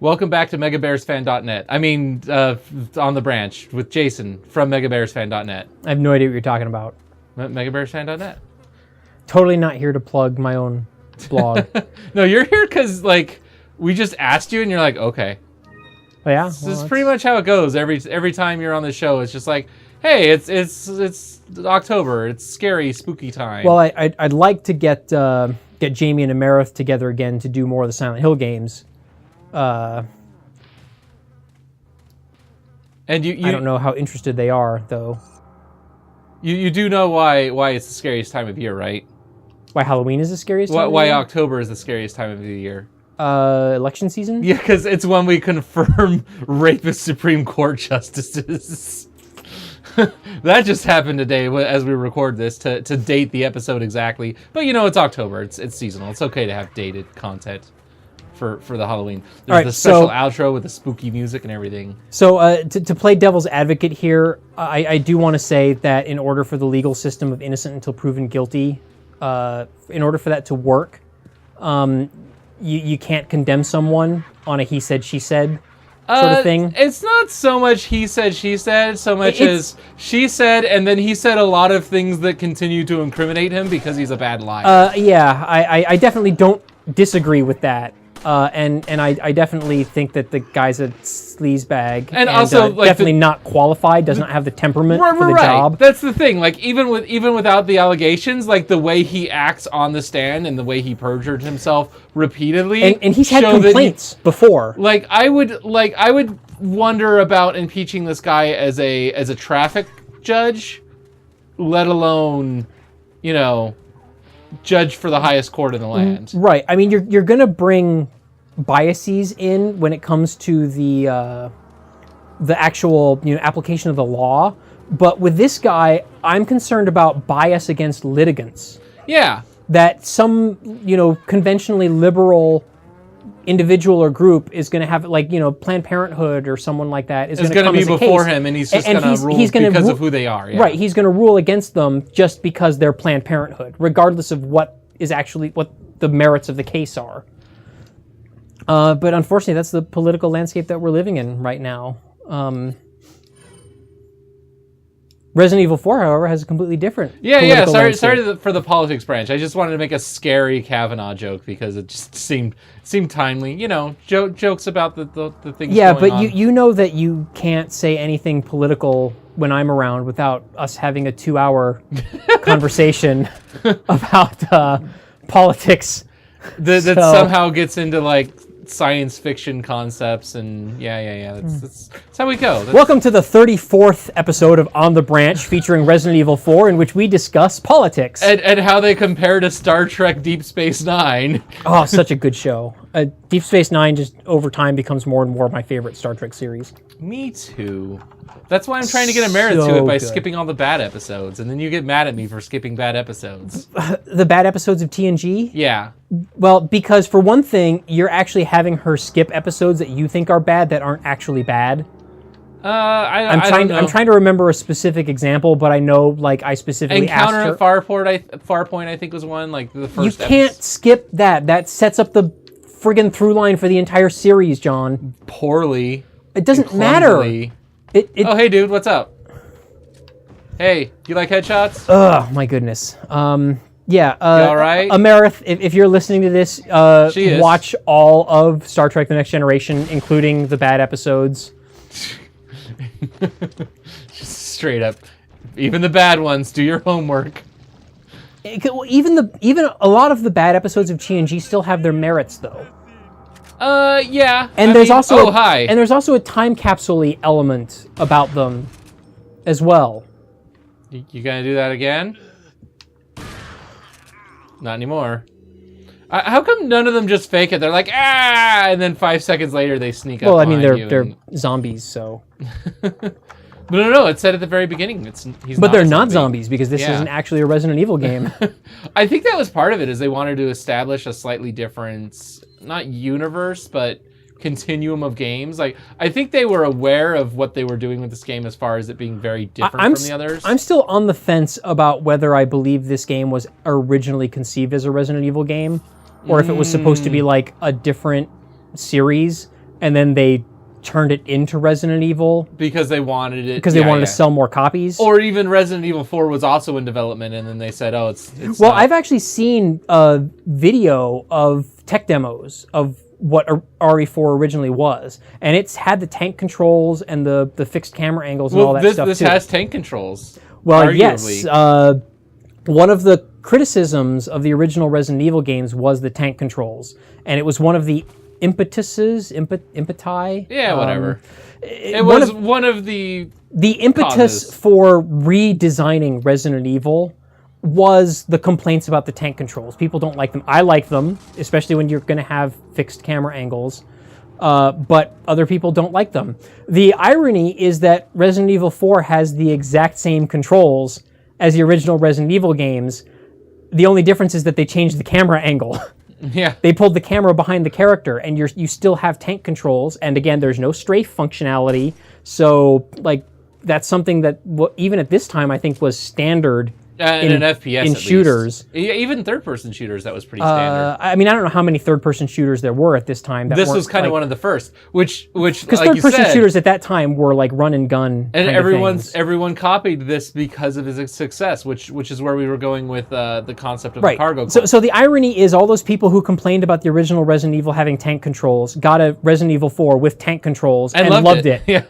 Welcome back to MegaBearsFan.net. I mean, On the Branch with Jason from MegaBearsFan.net. I have no idea what you're talking about. MegaBearsFan.net. Totally not here to plug my own blog. No, you're here because, like, we just asked you and you're like, okay. Oh, yeah? This is pretty much how it goes. Every time you're on the show, it's just like, hey, it's October. It's scary, spooky time. Well, I'd like to get Jamie and Amarith together again to do more of the Silent Hill games. And you I don't know how interested they are, though. You do know why it's the scariest time of year, right? Why Halloween is the scariest time of Why year? October is the scariest time of the year? Election season? Yeah, because it's when we confirm rapist Supreme Court justices. That just happened today as we record this to date the episode exactly. But you know, it's October. It's seasonal. It's okay to have dated content for the Halloween. There's the special outro with the spooky music and everything. So to play devil's advocate here, I do want to say that in order for the legal system of innocent until proven guilty, in order for that to work, you can't condemn someone on a he said, she said sort of thing. It's not so much he said, she said, so much as she said, and then he said a lot of things that continue to incriminate him because he's a bad liar. Yeah, I definitely don't disagree with that. And I definitely think that the guy's a sleazebag and also like definitely not qualified, does not have the temperament for the job. That's the thing. Like even without the allegations, like the way he acts on the stand and the way he perjured himself repeatedly, and he's had complaints before. Like I would wonder about impeaching this guy as a traffic judge, let alone, you know, judge for the highest court in the land. Right. I mean, you're going to bring biases in when it comes to the actual, you know, application of the law. But with this guy, I'm concerned about bias against litigants. Yeah. That some, you know, conventionally liberal individual or group is going to have, like, you know, Planned Parenthood or someone like that is going to be before him, and he's just going to rule because of who they are. Yeah. Right, he's going to rule against them just because they're Planned Parenthood, regardless of what the merits of the case are. But unfortunately, that's the political landscape that we're living in right now. Resident Evil 4, however, has a completely different political landscape. Sorry for the politics branch. I just wanted to make a scary Kavanaugh joke because it just seemed timely. You know, jokes about the things. Yeah, going on. But you know that you can't say anything political when I'm around without us having a 2-hour conversation about politics. That somehow gets into like science fiction concepts and that's how we go. Welcome to the 34th episode of On the Branch featuring Resident Evil 4, in which we discuss politics and how they compare to Star Trek Deep Space Nine. Oh, such a good show. Deep Space Nine just over time becomes more and more my favorite Star Trek series. Me too. That's why I'm trying to get a merit to it by skipping all the bad episodes, and then you get mad at me for skipping bad episodes. The bad episodes of TNG? Yeah. Well, because for one thing, you're actually having her skip episodes that you think are bad that aren't actually bad. I don't know. I'm trying to remember a specific example, but I know, like, I specifically Encounter asked her. at Farpoint, I think was one, like the first. You can't skip that. That sets up the friggin' through line for the entire series, John. Poorly. It doesn't matter. Oh, hey, dude, what's up? Hey, you like headshots? Oh, my goodness. Yeah. You all right? Amarith, if you're listening to this, watch all of Star Trek The Next Generation, including the bad episodes. Just straight up. Even the bad ones, do your homework. Even a lot of the bad episodes of TNG still have their merits, though. Yeah. And there's also a time capsule element about them as well. You gonna do that again? Not anymore. How come none of them just fake it? They're like, ah, and then 5 seconds later they sneak up. Well, I mean, they're zombies, so. No. It said at the very beginning But they're not zombies because this isn't actually a Resident Evil game. I think that was part of it, is they wanted to establish a slightly different, not universe, but continuum of games. Like, I think they were aware of what they were doing with this game as far as it being very different from the others. I'm still on the fence about whether I believe this game was originally conceived as a Resident Evil game, or if it was supposed to be like a different series. and then they turned it into Resident Evil because they wanted it. Because they wanted to sell more copies. Or even Resident Evil 4 was also in development, and then they said, "Oh, it's." Well, I've actually seen a video of tech demos of what RE4 originally was, and it's had the tank controls and the fixed camera angles and all that stuff this too. has tank controls. Well, arguably. yes. One of the criticisms of the original Resident Evil games was the tank controls, and it was one of the impeti. Yeah, whatever. It was one of the impetus causes for redesigning Resident Evil was the complaints about the tank controls. People don't like them. I like them, especially when you're going to have fixed camera angles. But other people don't like them. The irony is that Resident Evil 4 has the exact same controls as the original Resident Evil games. The only difference is that they changed the camera angle. Yeah. They pulled the camera behind the character, and you still have tank controls. And again, there's no strafe functionality. So, like, that's something that even at this time I think was standard in an FPS in shooters. Yeah, even third-person shooters, that was pretty standard. I mean, I don't know how many third-person shooters there were at this time. This was kind of one of the first, which because like third-person shooters at that time were like run and gun. And kind everyone copied this because of his success, which is where we were going with the concept of right. the cargo. So the irony is, all those people who complained about the original Resident Evil having tank controls got a Resident Evil 4 with tank controls and loved it. Yeah.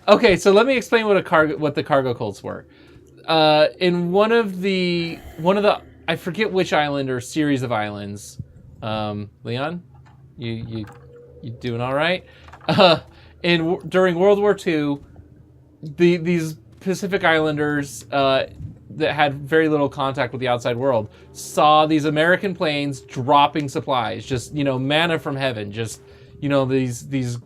Okay, so let me explain what the cargo cults were. In one of the I forget which island or series of islands, Leon, you doing all right? During World War II, these Pacific Islanders that had very little contact with the outside world saw these American planes dropping supplies, just manna from heaven, just these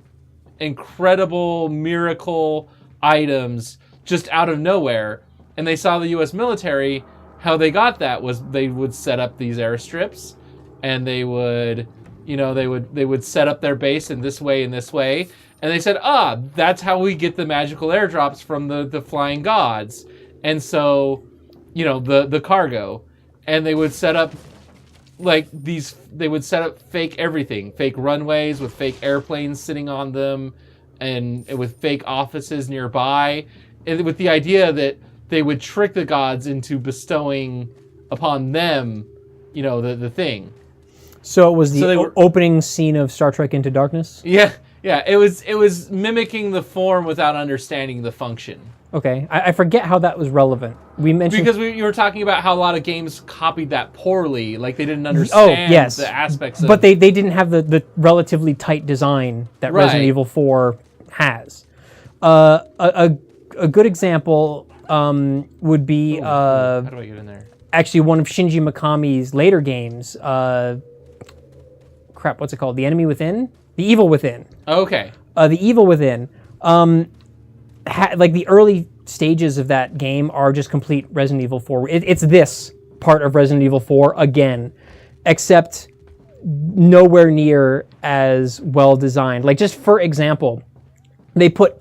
incredible miracle items just out of nowhere. And they saw the U.S. military, how they got that was they would set up these airstrips, and they would set up their base in this way, and they said, that's how we get the magical airdrops from the flying gods. And so, the cargo, and they would set up fake everything, fake runways with fake airplanes sitting on them, and with fake offices nearby, and with the idea that they would trick the gods into bestowing upon them, the thing. So it was the opening scene of Star Trek Into Darkness? Yeah. It was mimicking the form without understanding the function. Okay. I forget how that was relevant. We mentioned... Because you were talking about how a lot of games copied that poorly, like they didn't understand the aspects of... But they didn't have the relatively tight design that Resident Evil 4 has. A good example... would be how do I get in there? Actually one of Shinji Mikami's later games. What's it called? The Enemy Within? The Evil Within. Okay. The Evil Within. Like the early stages of that game are just complete Resident Evil 4. It's this part of Resident Evil 4 again, except nowhere near as well designed. Like, just for example, they put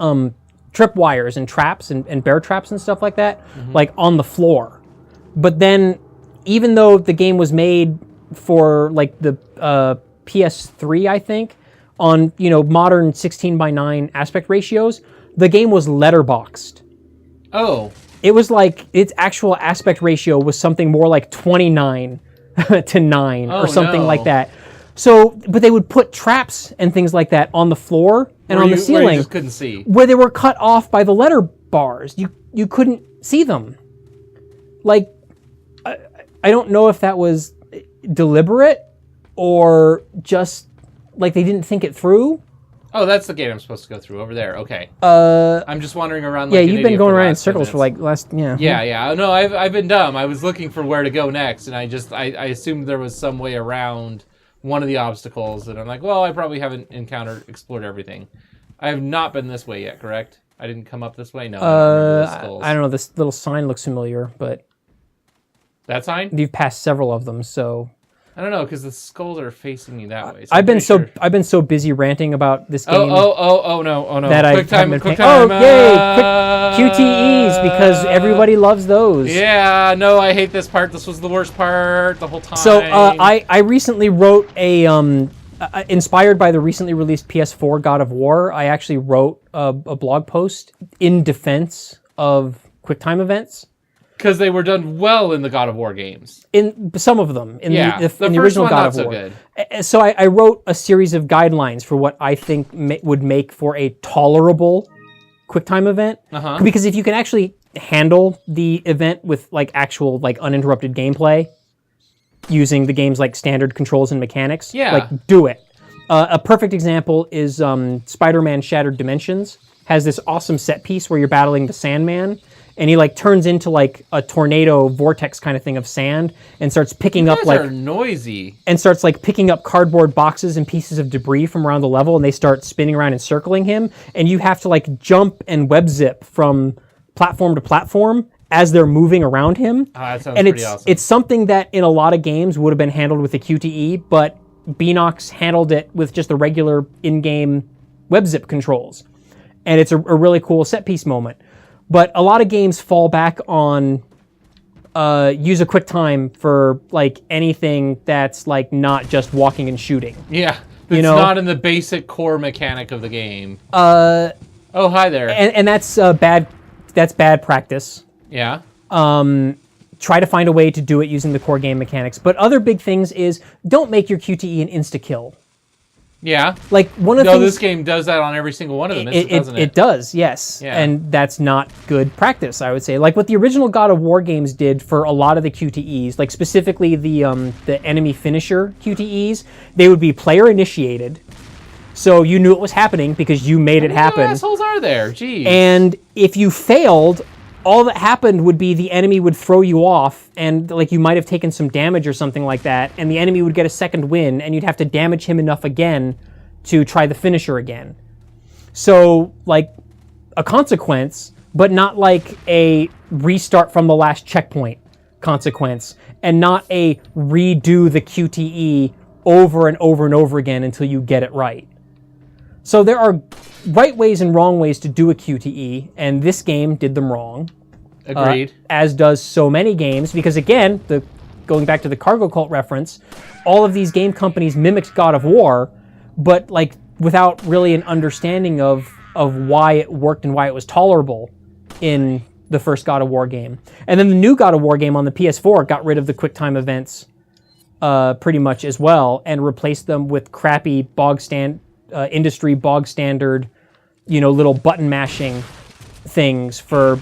tripwires and traps and bear traps and stuff like that, like on the floor. But then, even though the game was made for like the PS3, I think, on modern 16:9 aspect ratios, the game was letterboxed. Oh. It was like its actual aspect ratio was something more like 29 to 9 or something like that. So, but they would put traps and things like that on the floor and on the ceiling, where you just couldn't see, where they were cut off by the letter bars. You couldn't see them. Like, I don't know if that was deliberate or just like they didn't think it through. Oh, that's the gate I'm supposed to go through over there. Okay. I'm just wandering around. Like you've been going around in circles for like last. Yeah. No, I've been dumb. I was looking for where to go next, and I assumed there was some way around one of the obstacles, and I'm like, well, I probably haven't explored everything. I have not been this way yet, correct? I didn't come up this way? No. I don't know. This little sign looks familiar, but... That sign? You've passed several of them, so... I don't know, because the skulls are facing me that way. So I've been so busy ranting about this game. Oh no! That quick time! Yay! Quick QTEs, because everybody loves those. Yeah, no, I hate this part. This was the worst part the whole time. So I recently wrote a inspired by the recently released PS4 God of War, I actually wrote a blog post in defense of QuickTime events. Because they were done well in the God of War games. In some of them, in the first original one, God not of so War. good. So I wrote a series of guidelines for what I think would make for a tolerable QuickTime event. Because if you can actually handle the event with like actual like uninterrupted gameplay, using the game's like standard controls and mechanics, like do it. A perfect example is Spider-Man Shattered Dimensions. Has this awesome set piece where you're battling the Sandman. And he like turns into like a tornado vortex kind of thing of sand and starts picking up like are noisy. And starts like picking up cardboard boxes and pieces of debris from around the level, and they start spinning around and circling him, and you have to like jump and web zip from platform to platform as they're moving around him. Oh, that sounds and pretty awesome. It's something that in a lot of games would have been handled with a QTE, but Beanox handled it with just the regular in-game web zip controls. And it's a really cool set piece moment. But a lot of games fall back on use a QuickTime for like anything that's like not just walking and shooting. Yeah, it's not in the basic core mechanic of the game. Oh, hi there. And that's bad. That's bad practice. Yeah. Try to find a way to do it using the core game mechanics. But other big things is don't make your QTE an insta-kill. Yeah. Like one of the things, this game does that on every single one of them, doesn't it? It does, yes. Yeah. And that's not good practice, I would say. Like what the original God of War games did for a lot of the QTEs, like specifically the enemy finisher QTEs, they would be player initiated. So you knew it was happening because you made it happen. How many assholes are there? Jeez. And if you failed, all that happened would be the enemy would throw you off, and like you might have taken some damage or something like that, and the enemy would get a second win, and you'd have to damage him enough again to try the finisher again. So like a consequence, but not like a restart from the last checkpoint consequence, and not a redo the QTE over and over and over again until you get it right. So there are right ways and wrong ways to do a QTE, and this game did them wrong. Agreed. As does so many games, because again, going back to the Cargo Cult reference, all of these game companies mimicked God of War, but like without really an understanding of why it worked and why it was tolerable in the first God of War game. And then the new God of War game on the PS4 got rid of the QuickTime events pretty much as well, and replaced them with crappy industry bog standard, little button mashing things for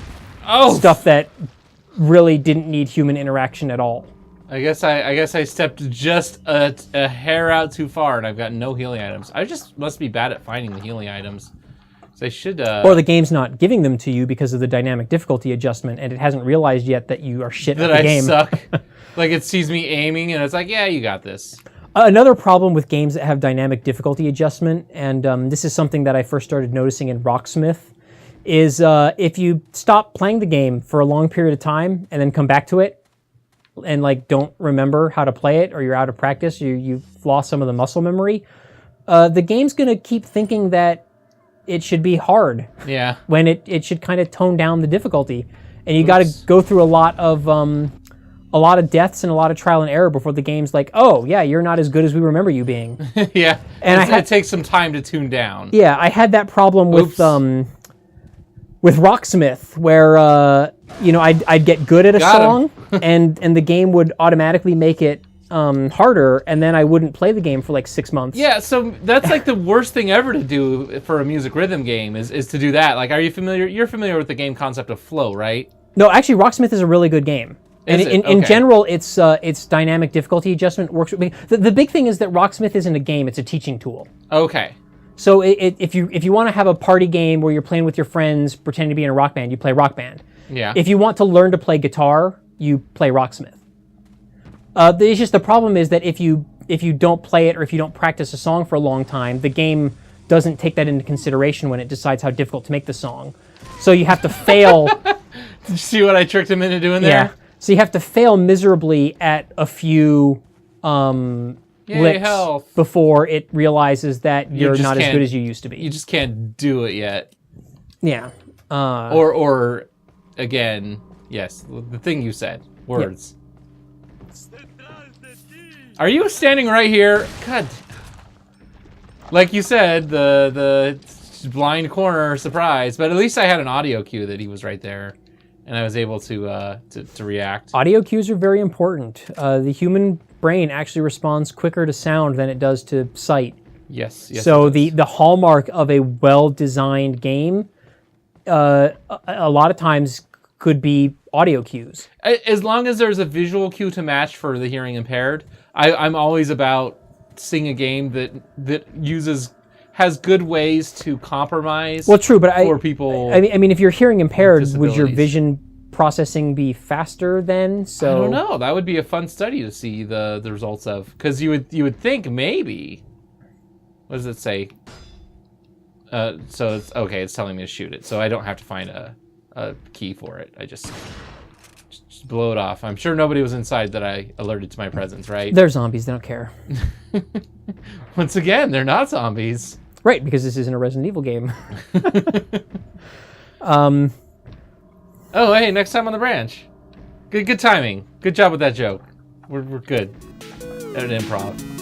stuff that really didn't need human interaction at all. I guess I stepped just a hair out too far, and I've got no healing items. I just must be bad at finding the healing items. So I should. Or the game's not giving them to you because of the dynamic difficulty adjustment, and it hasn't realized yet that you are shit at the game. That I suck. Like it sees me aiming, and it's like, yeah, you got this. Another problem with games that have dynamic difficulty adjustment, and this is something that I first started noticing in Rocksmith, is if you stop playing the game for a long period of time and then come back to it and like don't remember how to play it, or you're out of practice, you've lost some of the muscle memory, the game's going to keep thinking that it should be hard. Yeah. When it should kind of tone down the difficulty. And you got to go through a lot of deaths and a lot of trial and error before the game's like, oh, yeah, you're not as good as we remember you being. Yeah, and it takes some time to tune down. Yeah, I had that problem with Rocksmith, where I'd get good at a song, and the game would automatically make it harder, and then I wouldn't play the game for like 6 months. Yeah, so that's like the worst thing ever to do for a music rhythm game is to do that. Like, are you familiar? You're familiar with the game concept of flow, right? No, actually, Rocksmith is a really good game. And in general, its dynamic difficulty adjustment works with me. The big thing is that Rocksmith isn't a game; it's a teaching tool. Okay. So if you want to have a party game where you're playing with your friends, pretending to be in a rock band, you play Rock Band. Yeah. If you want to learn to play guitar, you play Rocksmith. It's just the problem is that if you don't play it, or if you don't practice a song for a long time, the game doesn't take that into consideration when it decides how difficult to make the song. So you have to fail. Did you see what I tricked him into doing there? Yeah. So you have to fail miserably at a few licks before it realizes that you're not as good as you used to be. You just can't do it yet. Yeah. Or again, yes, the thing you said, words. Yep. Are you standing right here? God. like you said, the blind corner surprise, but at least I had an audio cue that he was right there, and I was able to react. Audio cues are very important. The human brain actually responds quicker to sound than it does to sight. Yes. So the hallmark of a well-designed game, a lot of times could be audio cues. As long as there's a visual cue to match for the hearing impaired, I'm always about seeing a game that has good ways to compromise. Well, true, but for people. I mean, if you're hearing impaired, would your disabilities. vision processing be faster then? So I don't know. That would be a fun study to see the results of, because you would think maybe. What does it say? So it's okay. It's telling me to shoot it, so I don't have to find a key for it. I just blow it off. I'm sure nobody was inside that I alerted to my presence, right? They're zombies. They don't care. Once again, they're not zombies. Right, because this isn't a Resident Evil game. Oh, hey, next time on the branch. Good timing. Good job with that joke. We're good at an improv.